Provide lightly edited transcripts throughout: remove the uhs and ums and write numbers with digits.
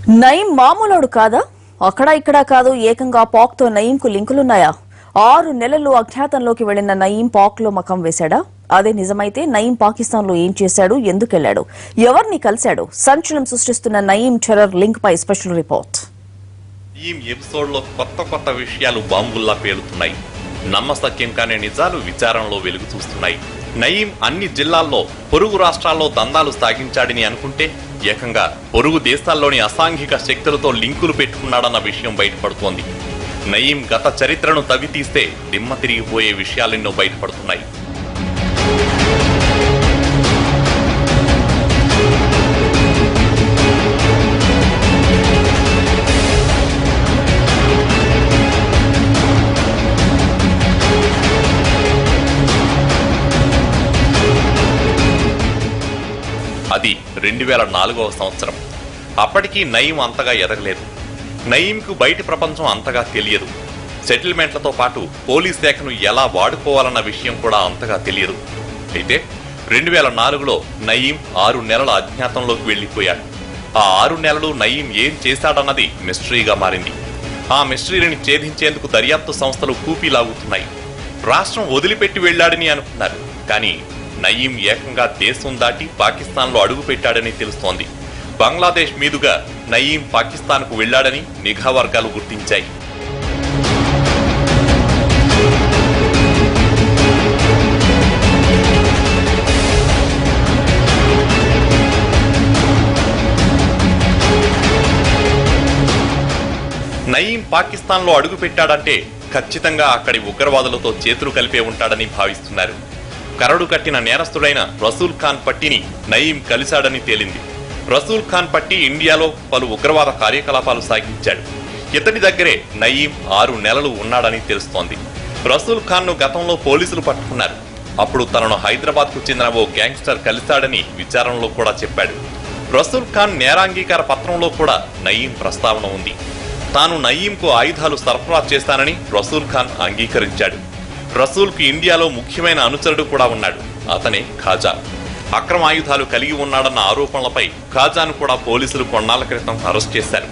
నయీం మామూలుడు కాదా? అక్కడ ఇక్కడ కాదు, ఏకంగా పాక్తో నయీంకు లింకులున్నాయా? 6 నెలలు అజ్ఞాతంలోకి వెళ్లిన నయీం పాక్లో మకం వేశాడా? అదే నిజమైతే నయీం పాకిస్తాన్లో ఏం చేశాడు, ఎందుకెళ్లాడు, ఎవరిని కలిశాడు? సంచలనం సృష్టిస్తున్న నయీం టెర్రర్ లింక్ పై స్పెషల్ రిపోర్ట్. ఈ ఎపిసోడ్లో కొత్త విషయాలు బాంబుల్లా పేలుతున్నాయి. నమ్మశక్యం కాని నిజాలు విచారణలో వెలుగు చూస్తున్నాయి. నయీం అన్ని జిల్లాల్లో పొరుగు రాష్ట్రాల్లో దందాలు సాగించాడని అనుకుంటే ఏకంగా పొరుగు దేశాల్లోని అసాంఘిక శక్తులతో లింకులు పెట్టుకున్నాడన్న విషయం బయటపడుతోంది. నయీం గత చరిత్రను తవ్వితీస్తే దిమ్మ తిరిగిపోయే విషయాలెన్నో బయటపడుతున్నాయి. అది 2004వ సంవత్సరం. అప్పటికీ నయీం అంతగా ఎదగలేదు. నయీంకు బయటి ప్రపంచం అంతగా తెలియదు. సెటిల్మెంట్లతో పాటు పోలీస్ శాఖను ఎలా వాడుకోవాలన్న విషయం కూడా అంతగా తెలియదు. అయితే 2004లో నయీం 6 నెలల అజ్ఞాతంలోకి వెళ్లిపోయాడు. ఆ 6 నెలలు నయీం ఏం చేశాడన్నది మిస్టరీగా మారింది. ఆ మిస్టరీని ఛేదించేందుకు దర్యాప్తు సంస్థలు కూపీలాగుతున్నాయి. రాష్ట్రం వదిలిపెట్టి వెళ్లాడని అనుకున్నారు. కానీ నయీం ఏకంగా దేశం దాటి పాకిస్తాన్లో అడుగుపెట్టాడని తెలుస్తోంది. బంగ్లాదేశ్ మీదుగా నయీం పాకిస్తాన్కు వెళ్లాడని నిఘా వర్గాలు గుర్తించాయి. నయీం పాకిస్తాన్లో అడుగుపెట్టాడంటే ఖచ్చితంగా అక్కడి ఉగ్రవాదులతో చేతులు కలిపే ఉంటాడని భావిస్తున్నారు. కరడు కట్టిన నేరస్తుడైన రసూల్ ఖాన్ పట్టీని నయీం కలిశాడని తేలింది. రసూల్ ఖాన్ పట్టీ ఇండియాలో పలు ఉగ్రవాద కార్యకలాపాలు సాగించాడు. ఇతడి దగ్గరే నయీం 6 నెలలు ఉన్నాడని తెలుస్తోంది. రసూల్ ఖాన్ ను గతంలో పోలీసులు పట్టుకున్నారు. అప్పుడు తనను హైదరాబాద్ కు చెందిన ఓ గ్యాంగ్స్టర్ కలిశాడని విచారణలో కూడా చెప్పాడు. రసూల్ ఖాన్ నేరాంగీకార పత్రంలో కూడా నయీం ప్రస్తావన ఉంది. తాను నయీంకు ఆయుధాలు సరఫరా చేస్తానని రసూల్ ఖాన్ అంగీకరించాడు. రసూల్ కు ఇండియాలో ముఖ్యమైన అనుచరుడు కూడా ఉన్నాడు. అతనే ఖాజా. అక్రమ ఆయుధాలు కలిగి ఉన్నాడన్న ఆరోపణలపై ఖాజాను కూడా పోలీసులు కొన్నాళ్ల క్రితం అరెస్ట్ చేశారు.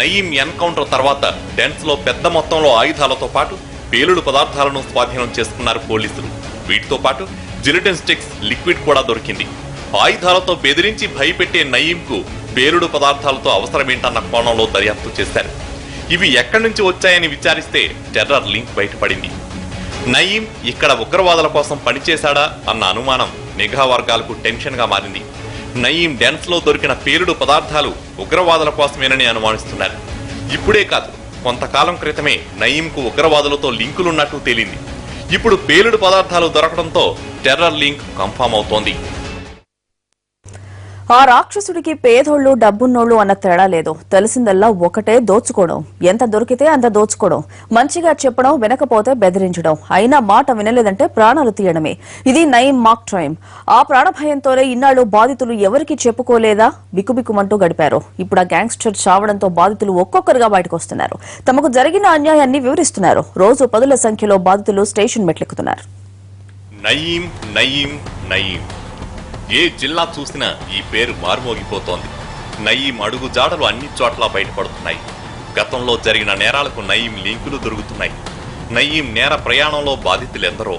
నయీం ఎన్కౌంటర్ తర్వాత డెన్స్ లో పెద్ద మొత్తంలో ఆయుధాలతో పాటు పేలుడు పదార్థాలను స్వాధీనం చేసుకున్నారు పోలీసులు. వీటితో పాటు జిలిటిన్ స్టిక్స్, లిక్విడ్ కూడా దొరికింది. ఆయుధాలతో బెదిరించి భయపెట్టే నయీంకు పేలుడు పదార్థాలతో అవసరమేంటన్న కోణంలో దర్యాప్తు చేశారు. ఇవి ఎక్కడి నుంచి వచ్చాయని విచారిస్తే టెర్రర్ లింక్ బయటపడింది. నయీం ఇక్కడ ఉగ్రవాదుల కోసం పనిచేశాడా అన్న అనుమానం నిఘా వర్గాలకు టెన్షన్ గా మారింది. నయీం డెన్స్ లో దొరికిన పేలుడు పదార్థాలు ఉగ్రవాదుల కోసమేనని అనుమానిస్తున్నారు. ఇప్పుడే కాదు, కొంతకాలం క్రితమే నయీంకు ఉగ్రవాదులతో లింకులున్నట్టు తేలింది. ఇప్పుడు పేలుడు పదార్థాలు దొరకడంతో టెర్రర్ లింక్ కన్ఫర్మ్ అవుతోంది. ఆ రాక్షసుడికి పేదోళ్లు డబ్బున్నోళ్లు అన్న తేడా లేదు. తెలిసిందల్లా ఒకటే, దోచుకోవడం. ఎంత దొరికితే అంత దోచుకోవడం. మంచిగా చెప్పడం, వినకపోతే బెదిరించడం. అయినా మాట వినలేదంటే ప్రాణాలు తీయడమే. ఇది నయీం మాక్ టైం. ఆ ప్రాణభయంతోనే ఇన్నాళ్లు బాధితులు ఎవరికి చెప్పుకోలేదా బిక్కుబిక్కుమంటూ గడిపారు. ఇప్పుడు ఆ గ్యాంగ్స్టర్ చావడంతో బాధితులు ఒక్కొక్కరుగా బయటకు వస్తున్నారు. తమకు జరిగిన అన్యాయాన్ని వివరిస్తున్నారు. రోజు 10ల సంఖ్యలో బాధితులు స్టేషన్ మెట్లెక్కుతున్నారు. నయీం నయీం నయీం, ఏ జిల్లా చూసినా ఈ పేరు మారుమోగిపోతోంది. నయీం అడుగు జాడలు అన్ని చోట్ల బయటపడుతున్నాయి. గతంలో జరిగిన నేరాలకు నయీం లింకులు దొరుకుతున్నాయి. నయీం నేర ప్రయాణంలో బాధితులెందరో.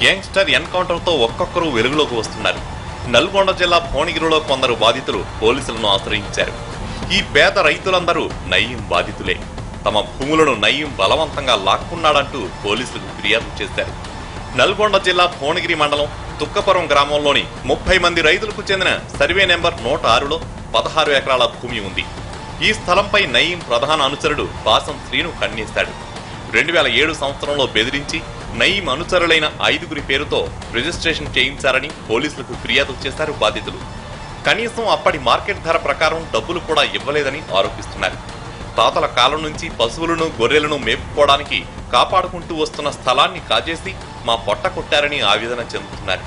గ్యాంగ్స్టర్ ఎన్కౌంటర్తో ఒక్కొక్కరు వెలుగులోకి వస్తున్నారు. నల్గొండ జిల్లా భువనగిరిలో కొందరు బాధితులు పోలీసులను ఆశ్రయించారు. ఈ పేద రైతులందరూ నయీం బాధితులే. తమ భూములను నయీం బలవంతంగా లాక్కున్నాడంటూ పోలీసులకు ఫిర్యాదు చేశారు. నల్గొండ జిల్లా భువనగిరి మండలం తుక్కపురం గ్రామంలోని 30 మంది రైతులకు చెందిన సర్వే నెంబర్ 106లో 16 ఎకరాల భూమి ఉంది. ఈ స్థలంపై నయీం ప్రధాన అనుచరుడు బాసం శ్రీను కన్నేశాడు. 2007 సంవత్సరంలో బెదిరించి నయీం అనుచరులైన 5గురి పేరుతో రిజిస్ట్రేషన్ చేయించారని పోలీసులకు ఫిర్యాదు చేశారు బాధితులు. కనీసం అప్పటి మార్కెట్ ధర ప్రకారం డబ్బులు కూడా ఇవ్వలేదని ఆరోపిస్తున్నారు. తాతల కాలం నుంచి పశువులను, గొర్రెలను మేపుకోవడానికి కాపాడుకుంటూ వస్తున్న స్థలాన్ని కాజేసి మా పొట్ట కొట్టారని ఆవేదన చెందుతున్నారు.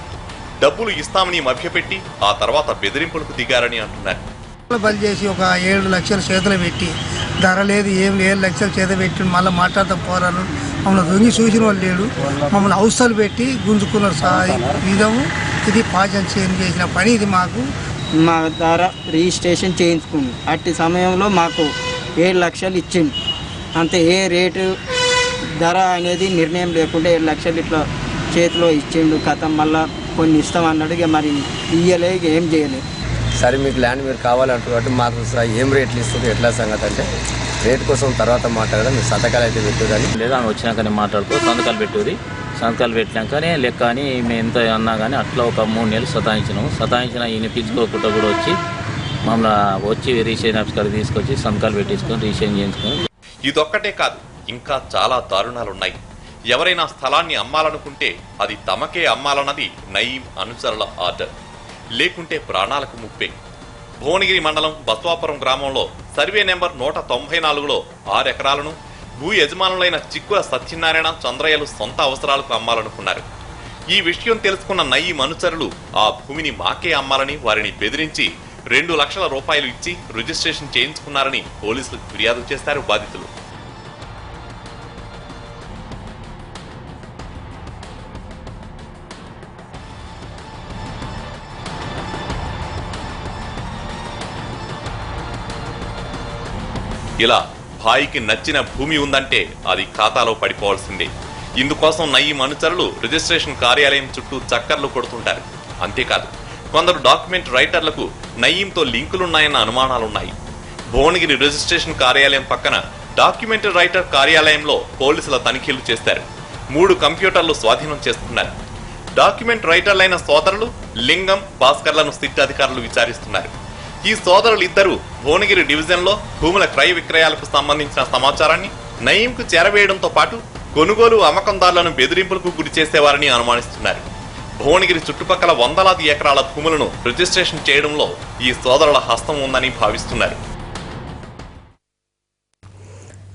డబ్బులు ఇస్తామని మభ్యపెట్టి ఆ తర్వాత బెదిరింపులకు దిగారని అంటున్నారు. పని చేసి ఒక 7 లక్షలు చేతులు పెట్టి ధర లేదు ఏం 7 లక్షలు చేత పెట్టి మళ్ళీ మాట్లాడతా పోరాను మమ్మల్ని దొంగి చూసిన వాళ్ళు లేడు. మమ్మల్ని అవసరాలు పెట్టి గుంజుకున్నారు విధము. ఇది పాజన్ చేసిన పని. ఇది మాకు మా ద్వారా రిజిస్ట్రేషన్ చేయించుకుంది. అట్టి సమయంలో మాకు 7 లక్షలు ఇచ్చింది. అంతే, ఏ రేటు ధర అనేది నిర్ణయం లేకుండా 7 లక్షలు ఇట్లా చేతిలో ఇచ్చిండు. కథం మళ్ళా కొన్ని ఇస్తామన్నాడు. ఇక మరి ఇయ్యలే, ఇక ఏం చేయలేదు. సరే మీకు ల్యాండ్ మీరు కావాలంటున్నట్టు మాకు ఏం రేట్లు ఇస్తుంది ఎట్లా సంగతి అంటే రేట్ కోసం తర్వాత మాట్లాడడం మీరు సంతకాలు అయితే పెట్టుదని లేదా ఆమె వచ్చినాకనే మాట్లాడుకో సంతకాలు పెట్టుది. సంతకాలు పెట్టినాకనే లెక్క అని మేము ఎంత అన్నా కానీ అట్లా ఒక 3 నెలలు సతాయించిన ఈయన పిచ్చుకోకుండా కూడా వచ్చి మమ్మల్ని వచ్చి రిజిస్ట్రేషన్ ఆఫీస్ కాడికి తీసుకొచ్చి సంతకాలు పెట్టించుకొని రిజిస్ట్రేషన్ చేయించుకొని. ఇదొక్కటే కాదు, ఇంకా చాలా దారుణాలున్నాయి. ఎవరైనా స్థలాన్ని అమ్మాలనుకుంటే అది తమకే అమ్మాలన్నది నయీం అనుచరుల ఆర్డర్. లేకుంటే ప్రాణాలకు ముప్పే. భువనగిరి మండలం బస్వాపురం గ్రామంలో సర్వే నెంబర్ 194లో 6 ఎకరాలను భూ యజమానులైన చిక్కుల సత్యనారాయణ, చంద్రయ్యలు సొంత అవసరాలకు అమ్మాలనుకున్నారు. ఈ విషయం తెలుసుకున్న నయీం అనుచరులు ఆ భూమిని మాకే అమ్మాలని వారిని బెదిరించి 2 లక్షల రూపాయలు ఇచ్చి రిజిస్ట్రేషన్ చేయించుకున్నారని పోలీసులకు ఫిర్యాదు చేశారు బాధితులు. ఇలా భాయికి నచ్చిన భూమి ఉందంటే అది ఖాతాలో పడిపోవాల్సిందే. ఇందుకోసం నయీం అనుచరులు రిజిస్ట్రేషన్ కార్యాలయం చుట్టూ చక్కర్లు కొడుతుంటారు. అంతేకాదు, కొందరు డాక్యుమెంట్ రైటర్లకు నయీంతో లింకులున్నాయన్న అనుమానాలున్నాయి. భువనగిరి రిజిస్ట్రేషన్ కార్యాలయం పక్కన డాక్యుమెంట్ రైటర్ కార్యాలయంలో పోలీసుల తనిఖీలు చేశారు. 3 కంప్యూటర్లు స్వాధీనం చేసుకున్నారు. డాక్యుమెంట్ రైటర్లైన సోదరులు లింగం, భాస్కర్లను సిట్ అధికారులు విచారిస్తున్నారు. ఈ సోదరులిద్దరూ భువనగిరి డివిజన్లో భూముల క్రయ విక్రయాలకు సంబంధించిన సమాచారాన్ని నయీంకు చేరవేయడంతో పాటు కొనుగోలు అమ్మకందారులను బెదిరింపులకు గురి చేసేవారని అనుమానిస్తున్నారు. భువనగిరి చుట్టుపక్కల వందలాది ఎకరాల భూములను రిజిస్ట్రేషన్ చేయడంలో ఈ సోదరుల హస్తం ఉందని భావిస్తున్నారు.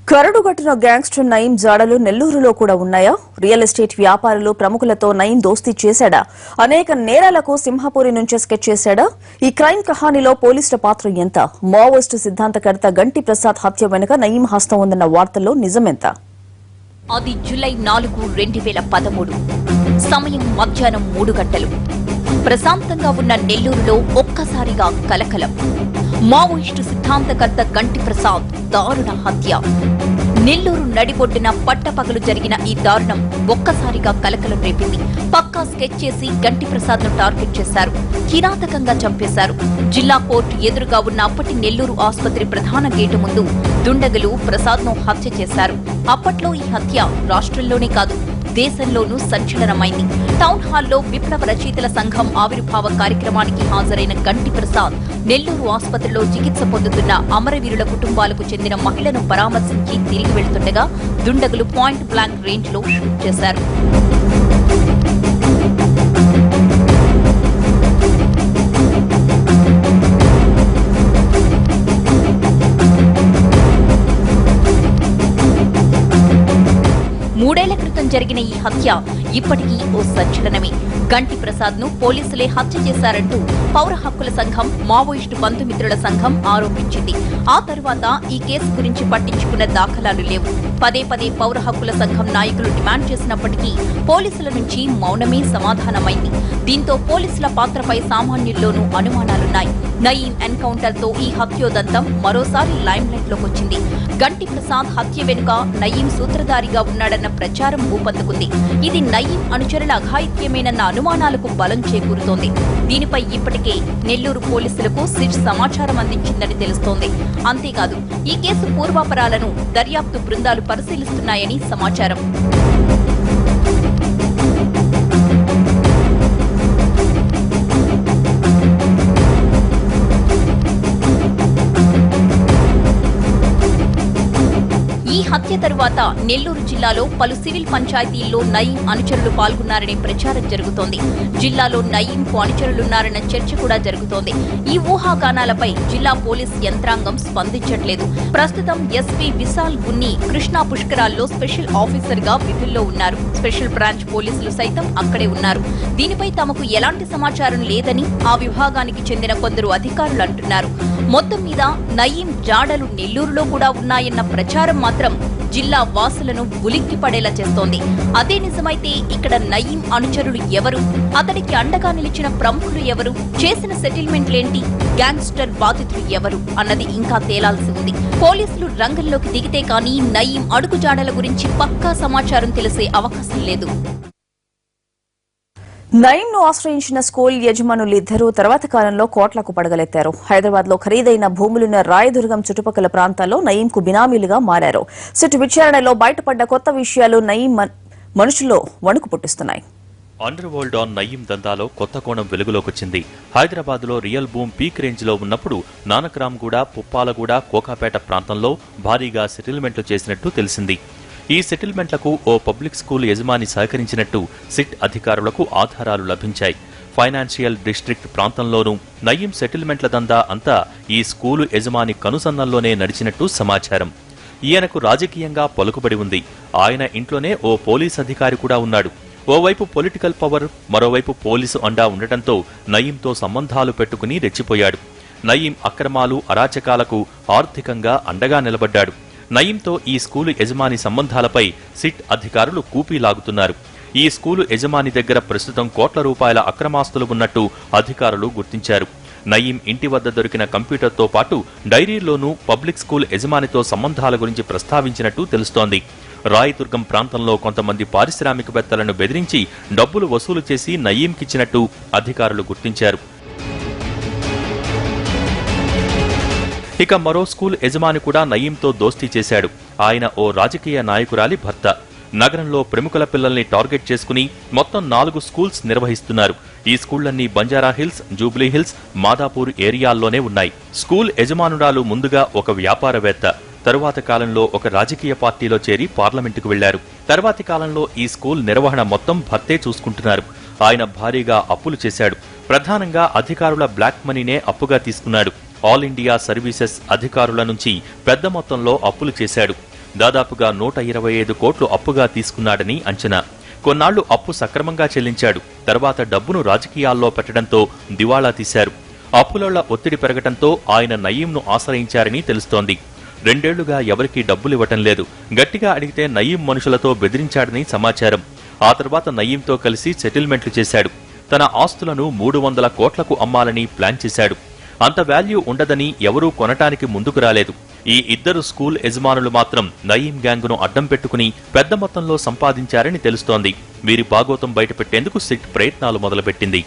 కరడుగట్టిన గ్యాంగ్స్టర్ నయీం జాడలు నెల్లూరులో కూడా ఉన్నాయా? రియల్ ఎస్టేట్ వ్యాపారులు, ప్రముఖులతో నయీం దోస్తీ చేశాడా? అనేక నేరాలకు సింహపురి నుంచే స్కెచ్ చేశాడా? ఈ క్రైమ్ కహానీలో పోలీసుల పాత్ర ఎంత? మావోయిస్టు సిద్ధాంతకర్త గంటి ప్రసాద్ హత్య వెనుక నయీం హస్తం ఉందన్న వార్తల్లో నిజమెంత? అది జూలై 4, 2013. సమయం మధ్యాహ్నం 3 గంటలు. ప్రశాంతంగా ఉన్న నెల్లూరులో ఒక్కసారిగా కలకలం. మావోయిస్టు సిద్ధాంతకర్త గంటి ప్రసాద్ దారుణ హత్య. నెల్లూరు నడిబొడ్డున పట్టపగలు జరిగిన ఈ దారుణం ఒక్కసారిగా కలకలం రేపింది. పక్కా స్కెచ్ చేసి గంటి ప్రసాద్ ను టార్గెట్ చేశారు. కిరాతకంగా చంపేశారు. జిల్లా కోర్టు ఎదురుగా ఉన్న అప్పటి నెల్లూరు ఆసుపత్రి ప్రధాన గేటు ముందు దుండగులు ప్రసాద్ ను హత్య చేశారు. అప్పట్లో ఈ హత్య రాష్ట్రంలోనే కాదు, దేశంలోనూ సంచలనమైంది. టౌన్ హాల్లో విప్లవ రచయితల సంఘం ఆవిర్భావ కార్యక్రమానికి హాజరైన గంటి ప్రసాద్ నెల్లూరు ఆసుపత్రిలో చికిత్స పొందుతున్న అమరవీరుల కుటుంబాలకు చెందిన మహిళను పరామర్శించి తిరిగి వెళ్తుండగా దుండగులు పాయింట్ బ్లాంక్ రేంజ్ లో షూట్ చేశారు. మూడేళ్ల క్రితం జరిగిన ఈ హత్య ఇప్పటికీ ఓ సంచలనమే. గంటి ప్రసాద్ ను పోలీసులే హత్య చేశారంటూ పౌర హక్కుల సంఘం, మావోయిస్టు బంధుమిత్రుల సంఘం ఆరోపించింది. ఆ తరువాత ఈ కేసు గురించి పట్టించుకున్న దాఖలాలు లేవు. పదే పౌర హక్కుల సంఘం నాయకులు డిమాండ్ చేసినప్పటికీ పోలీసుల నుంచి మౌనమే సమాధానమైంది. దీంతో పోలీసుల పాత్రపై సామాన్యుల్లోనూ అనుమానాలున్నాయి. నయీం ఎన్కౌంటర్ తో ఈ హత్యోదంతం మరోసారి లైమ్ లైట్ లోకొచ్చింది. గంటి ప్రసాద్ హత్య వెనుక నయీం సూత్రధారిగా ఉన్నాడన్న ప్రచారం ఊపందుకుంది. ఇది నయీం అనుచరుల అఘాయిత్యమేనన్న అనుమానాలకు బలం చేకూరుతోంది. దీనిపై ఇప్పటికే నెల్లూరు పోలీసులకు సిట్ సమాచారం అందించిందని తెలుస్తోంది. అంతేకాదు, ఈ కేసు పూర్వాపరాలను దర్యాప్తు బృందాలు పరిశీలిస్తున్నాయని సమాచారం. ఈ హత్య తరువాత తర్వాత నెల్లూరు జిల్లాలో పలు సివిల్ పంచాయతీల్లో నయీం అనుచరులు పాల్గొన్నారనే ప్రచారం జరుగుతోంది. జిల్లాలో నయీంకు అనుచరులున్నారన్న చర్చ కూడా జరుగుతోంది. ఈ ఊహాగానాలపై జిల్లా పోలీస్ యంత్రాంగం స్పందించట్లేదు. ప్రస్తుతం ఎస్పీ విశాల్ గున్ని కృష్ణా పుష్కరాల్లో స్పెషల్ ఆఫీసర్ గా విధుల్లో ఉన్నారు. స్పెషల్ బ్రాంచ్ పోలీసులు సైతం అక్కడే ఉన్నారు. దీనిపై తమకు ఎలాంటి సమాచారం లేదని ఆ విభాగానికి చెందిన కొందరు అధికారులు అంటున్నారు. మొత్తం మీద నయీం జాడలు నెల్లూరులో కూడా ఉన్నాయన్న ప్రచారం మాత్రం జిల్లా వాసులను ఉలిక్కి పడేలా చేస్తోంది. అదే నిజమైతే ఇక్కడ నయీం అనుచరులు ఎవరు, అతడికి అండగా నిలిచిన ప్రముఖులు ఎవరు, చేసిన సెటిల్మెంట్లేంటి, గ్యాంగ్స్టర్ బాధితులు ఎవరు అన్నది ఇంకా తేలాల్సి ఉంది. పోలీసులు రంగంలోకి దిగితే కానీ నయీం అడుగుజాడల గురించి పక్కా సమాచారం తెలిసే అవకాశం లేదు. నయీంను ఆశ్రయించిన స్కూల్ యజమానులిద్దరూ తర్వాత కాలంలో కోట్లకు పడగలెత్తారు. హైదరాబాద్ లో ఖరీదైన భూములున్న రాయదుర్గం చుట్టుపక్కల ప్రాంతాల్లో నయీంకు బినామీలుగా మారారు. సిట్ విచారణలో బయటపడ్డ కొత్త విషయాలు నయీం మనుషుల్లో వణుకు పుట్టిస్తున్నాయి. అండర్ వరల్డ్ ఆన్ నయీం దందాలో కొత్త కోణం వెలుగులోకొచ్చింది. హైదరాబాద్ లో రియల్ బూమ్ పీక్ రేంజ్ లో ఉన్నప్పుడు నానక్రామ్గూడ, పుప్పాలగూడ, కోకాపేట ప్రాంతంలో భారీగా సెటిల్మెంట్లు చేసినట్టు తెలిసింది. ఈ సెటిల్మెంట్లకు ఓ పబ్లిక్ స్కూల్ యజమాని సహకరించినట్టు సిట్ అధికారులకు ఆధారాలు లభించాయి. ఫైనాన్షియల్ డిస్ట్రిక్ట్ ప్రాంతంలోనూ నయీం సెటిల్మెంట్ల దందా అంతా ఈ స్కూలు యజమాని కనుసన్నల్లోనే నడిచినట్టు సమాచారం. ఈయనకు రాజకీయంగా పలుకుబడి ఉంది. ఆయన ఇంట్లోనే ఓ పోలీస్ అధికారి కూడా ఉన్నాడు. ఓవైపు పొలిటికల్ పవర్, మరోవైపు పోలీసు అండా ఉండటంతో నయీంతో సంబంధాలు పెట్టుకుని రెచ్చిపోయాడు. నయీం అక్రమాలు, అరాచకాలకు ఆర్థికంగా అండగా నిలబడ్డాడు. నయీంతో ఈ స్కూలు యజమాని సంబంధాలపై సిట్ అధికారులు కూపీ లాగుతున్నారు. ఈ స్కూలు యజమాని దగ్గర ప్రస్తుతం కోట్ల రూపాయల అక్రమాస్తులు ఉన్నట్టు అధికారులు గుర్తించారు. నయీం ఇంటి వద్ద దొరికిన కంప్యూటర్తో పాటు డైరీలోనూ పబ్లిక్ స్కూల్ యజమానితో సంబంధాల గురించి ప్రస్తావించినట్టు తెలుస్తోంది. రాయదుర్గం ప్రాంతంలో కొంతమంది పారిశ్రామికవేత్తలను బెదిరించి డబ్బులు వసూలు చేసి నయీంకిచ్చినట్టు అధికారులు గుర్తించారు. ఇక మరో స్కూల్ యజమాని కూడా నయీంతో దోస్తీ చేశాడు. ఆయన ఓ రాజకీయ నాయకురాలి భర్త. నగరంలో ప్రముఖుల పిల్లల్ని టార్గెట్ చేసుకుని మొత్తం 4 స్కూల్స్ నిర్వహిస్తున్నారు. ఈ స్కూళ్లన్నీ బంజారా హిల్స్, జూబ్లీ హిల్స్, మాదాపూర్ ఏరియాల్లోనే ఉన్నాయి. స్కూల్ యజమానురాలు ముందుగా ఒక వ్యాపారవేత్త, తరువాత కాలంలో ఒక రాజకీయ పార్టీలో చేరి పార్లమెంటుకు వెళ్లారు. తర్వాతి కాలంలో ఈ స్కూల్ నిర్వహణ మొత్తం భర్తే చూసుకుంటున్నారు. ఆయన భారీగా అప్పులు చేశాడు. ప్రధానంగా అధికారుల బ్లాక్ మనీనే అప్పుగా తీసుకున్నాడు. ఆల్ ఇండియా సర్వీసెస్ అధికారుల నుంచి పెద్ద మొత్తంలో అప్పులు చేశాడు. దాదాపుగా 125 కోట్లు అప్పుగా తీసుకున్నాడని అంచనా. కొన్నాళ్లు అప్పు సక్రమంగా చెల్లించాడు. తర్వాత డబ్బును రాజకీయాల్లో పెట్టడంతో దివాళా తీశారు. అప్పుల ఒత్తిడి పెరగటంతో ఆయన నయీంను ఆశ్రయించారని తెలుస్తోంది. 2 ఏళ్లుగా ఎవరికీ డబ్బులివ్వటం లేదు. గట్టిగా అడిగితే నయీం మనుషులతో బెదిరించాడని సమాచారం. ఆ తర్వాత నయీంతో కలిసి సెటిల్మెంట్లు చేశాడు. తన ఆస్తులను 300 కోట్లకు అమ్మాలని ప్లాన్ చేశాడు. అంత వాల్యూ ఉండదని ఎవరూ కొనటానికి ముందుకు రాలేదు. ఈ ఇద్దరు స్కూల్ యజమానులు మాత్రం నయీం గ్యాంగును అడ్డం పెట్టుకుని పెద్ద మొత్తంలో సంపాదించారని తెలుస్తోంది. వీరి బాగోతం బయటపెట్టేందుకు సిట్ ప్రయత్నాలు మొదలుపెట్టింది.